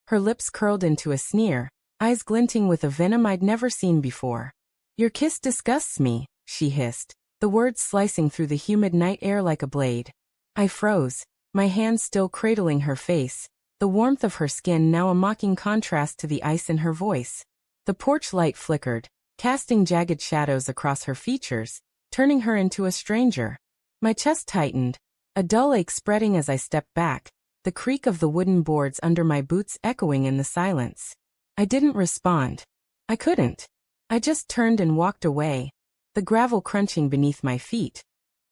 Her lips curled into a sneer, eyes glinting with a venom I'd never seen before. "Your kiss disgusts me," she hissed, the words slicing through the humid night air like a blade. I froze, my hands still cradling her face, the warmth of her skin now a mocking contrast to the ice in her voice. The porch light flickered, casting jagged shadows across her features, turning her into a stranger. My chest tightened, a dull ache spreading as I stepped back, the creak of the wooden boards under my boots echoing in the silence. I didn't respond. I couldn't. I just turned and walked away, the gravel crunching beneath my feet.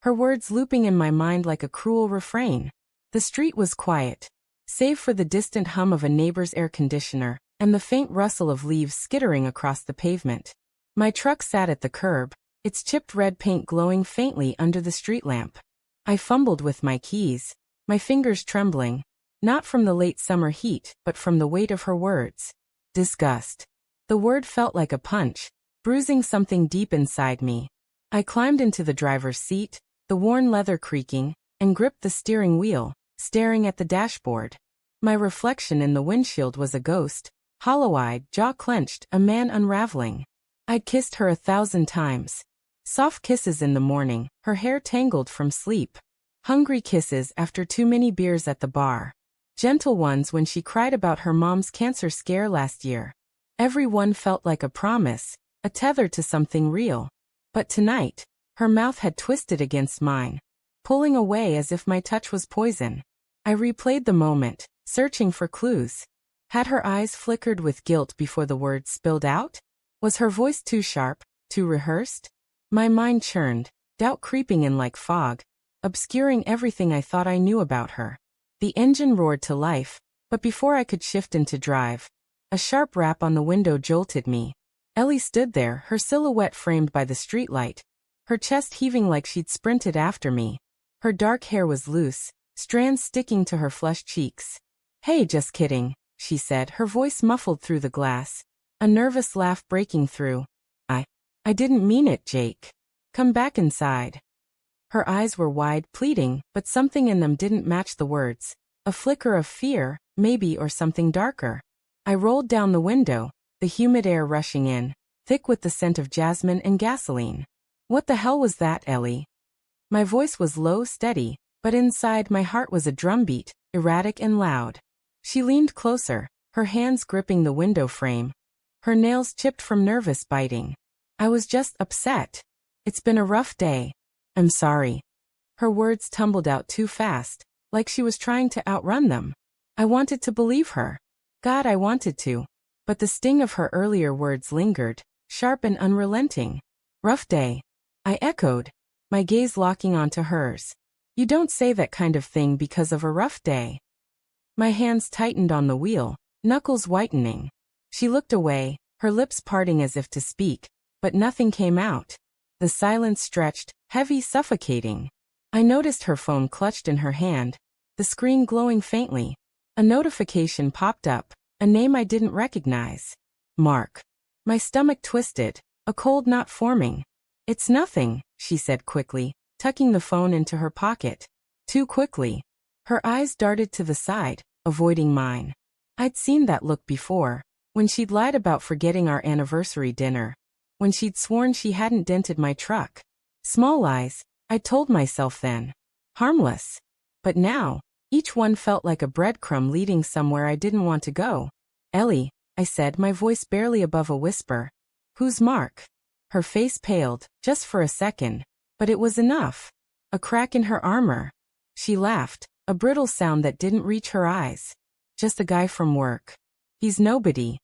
Her words looping in my mind like a cruel refrain. The street was quiet, save for the distant hum of a neighbor's air conditioner, and the faint rustle of leaves skittering across the pavement. My truck sat at the curb, its chipped red paint glowing faintly under the street lamp. I fumbled with my keys, my fingers trembling, not from the late summer heat, but from the weight of her words. Disgust. The word felt like a punch, bruising something deep inside me. I climbed into the driver's seat, the worn leather creaking, and gripped the steering wheel, staring at the dashboard. My reflection in the windshield was a ghost, hollow-eyed, jaw clenched, a man unraveling. I'd kissed her 1,000 times. Soft kisses in the morning, her hair tangled from sleep. Hungry kisses after too many beers at the bar. Gentle ones when she cried about her mom's cancer scare last year. Every one felt like a promise, a tether to something real. But tonight, her mouth had twisted against mine, pulling away as if my touch was poison. I replayed the moment, searching for clues. Had her eyes flickered with guilt before the words spilled out? Was her voice too sharp, too rehearsed? My mind churned, doubt creeping in like fog, obscuring everything I thought I knew about her. The engine roared to life, but before I could shift into drive, a sharp rap on the window jolted me. Ellie stood there, her silhouette framed by the streetlight, her chest heaving like she'd sprinted after me. Her dark hair was loose, strands sticking to her flushed cheeks. "Hey, just kidding," she said, her voice muffled through the glass, a nervous laugh breaking through. I didn't mean it, Jake. Come back inside." Her eyes were wide, pleading, but something in them didn't match the words. A flicker of fear, maybe, or something darker. I rolled down the window, the humid air rushing in, thick with the scent of jasmine and gasoline. "What the hell was that, Ellie?" My voice was low, steady, but inside my heart was a drumbeat, erratic and loud. She leaned closer, her hands gripping the window frame, her nails chipped from nervous biting. "I was just upset. It's been a rough day. I'm sorry." Her words tumbled out too fast, like she was trying to outrun them. I wanted to believe her. God, I wanted to. But the sting of her earlier words lingered, sharp and unrelenting. "Rough day," I echoed, my gaze locking onto hers. "You don't say that kind of thing because of a rough day." My hands tightened on the wheel, knuckles whitening. She looked away, her lips parting as if to speak, but nothing came out. The silence stretched, heavy, suffocating. I noticed her phone clutched in her hand, the screen glowing faintly. A notification popped up, a name I didn't recognize. Mark. My stomach twisted, a cold knot forming. "It's nothing," she said quickly, tucking the phone into her pocket. Too quickly. Her eyes darted to the side, avoiding mine. I'd seen that look before, when she'd lied about forgetting our anniversary dinner, when she'd sworn she hadn't dented my truck. Small lies, I told myself then. Harmless. But now, each one felt like a breadcrumb leading somewhere I didn't want to go. "Ellie," I said, my voice barely above a whisper. "Who's Mark?" Her face paled, just for a second, but it was enough. A crack in her armor. She laughed, a brittle sound that didn't reach her eyes. "Just a guy from work. He's nobody."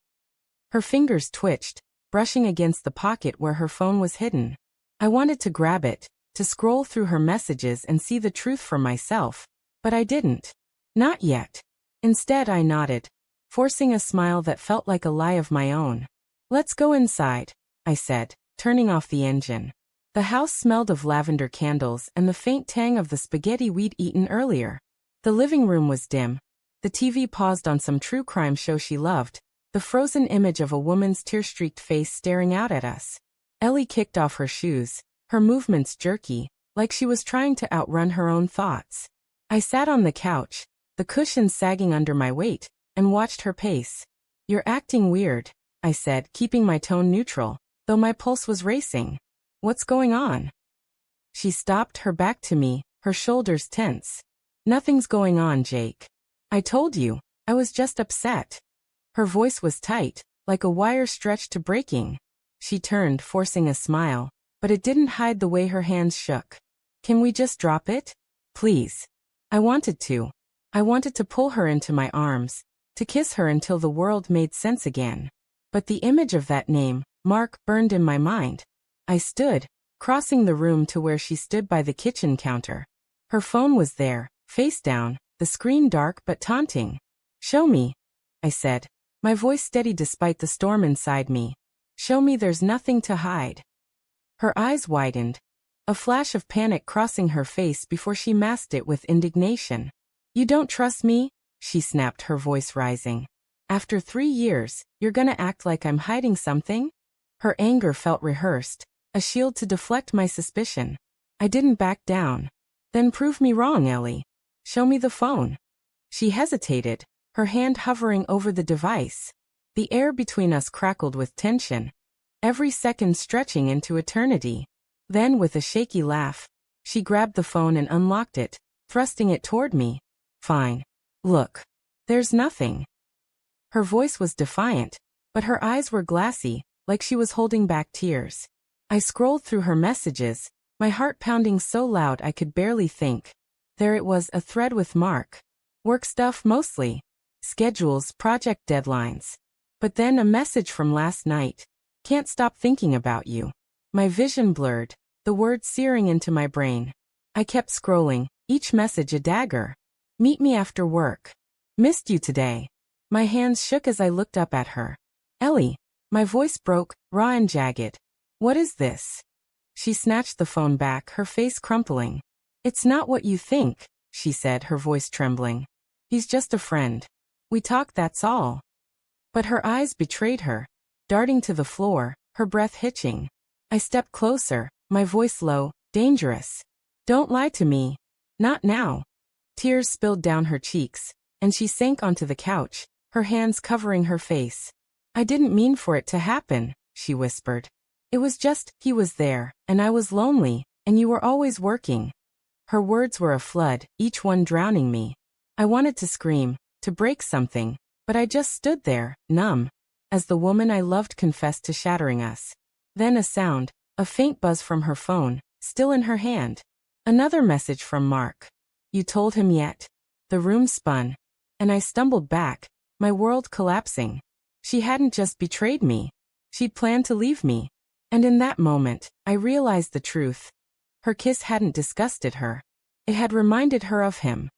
Her fingers twitched, brushing against the pocket where her phone was hidden. I wanted to grab it, to scroll through her messages and see the truth for myself, but I didn't. Not yet. Instead, I nodded, forcing a smile that felt like a lie of my own. "Let's go inside," I said, turning off the engine. The house smelled of lavender candles and the faint tang of the spaghetti we'd eaten earlier. The living room was dim. The TV paused on some true crime show she loved, the frozen image of a woman's tear-streaked face staring out at us. Ellie kicked off her shoes, her movements jerky, like she was trying to outrun her own thoughts. I sat on the couch, the cushions sagging under my weight, and watched her pace. "You're acting weird," I said, keeping my tone neutral, though my pulse was racing. "What's going on?" She stopped, her back to me, her shoulders tense. "Nothing's going on, Jake. I told you, I was just upset." Her voice was tight, like a wire stretched to breaking. She turned, forcing a smile, but it didn't hide the way her hands shook. "Can we just drop it? Please." I wanted to. I wanted to pull her into my arms, to kiss her until the world made sense again. But the image of that name, Mark, burned in my mind. I stood, crossing the room to where she stood by the kitchen counter. Her phone was there, face down, the screen dark but taunting. "Show me," I said, my voice steady despite the storm inside me. "Show me there's nothing to hide." Her eyes widened, a flash of panic crossing her face before she masked it with indignation. "You don't trust me?" she snapped, her voice rising. "After 3 years, you're gonna act like I'm hiding something?" Her anger felt rehearsed, a shield to deflect my suspicion. I didn't back down. "Then prove me wrong, Ellie. Show me the phone." She hesitated, her hand hovering over the device. The air between us crackled with tension, every second stretching into eternity. Then, with a shaky laugh, she grabbed the phone and unlocked it, thrusting it toward me. "Fine. Look. There's nothing." Her voice was defiant, but her eyes were glassy, like she was holding back tears. I scrolled through her messages, my heart pounding so loud I could barely think. There it was, a thread with Mark. Work stuff mostly. Schedules, project deadlines. But then a message from last night. "Can't stop thinking about you." My vision blurred, the words searing into my brain. I kept scrolling, each message a dagger. "Meet me after work. Missed you today." My hands shook as I looked up at her. "Ellie." My voice broke, raw and jagged. "What is this?" She snatched the phone back, her face crumpling. "It's not what you think," she said, her voice trembling. "He's just a friend. We talk, that's all." But her eyes betrayed her. Darting to the floor, her breath hitching. I stepped closer, my voice low, dangerous. "Don't lie to me. Not now." Tears spilled down her cheeks, and she sank onto the couch, her hands covering her face. "I didn't mean for it to happen," she whispered. "It was just, he was there, and I was lonely, and you were always working." Her words were a flood, each one drowning me. I wanted to scream, to break something, but I just stood there, numb, as the woman I loved confessed to shattering us. Then a sound, a faint buzz from her phone, still in her hand. Another message from Mark. "You told him yet?" The room spun, and I stumbled back, my world collapsing. She hadn't just betrayed me. She'd planned to leave me. And in that moment, I realized the truth. Her kiss hadn't disgusted her. It had reminded her of him.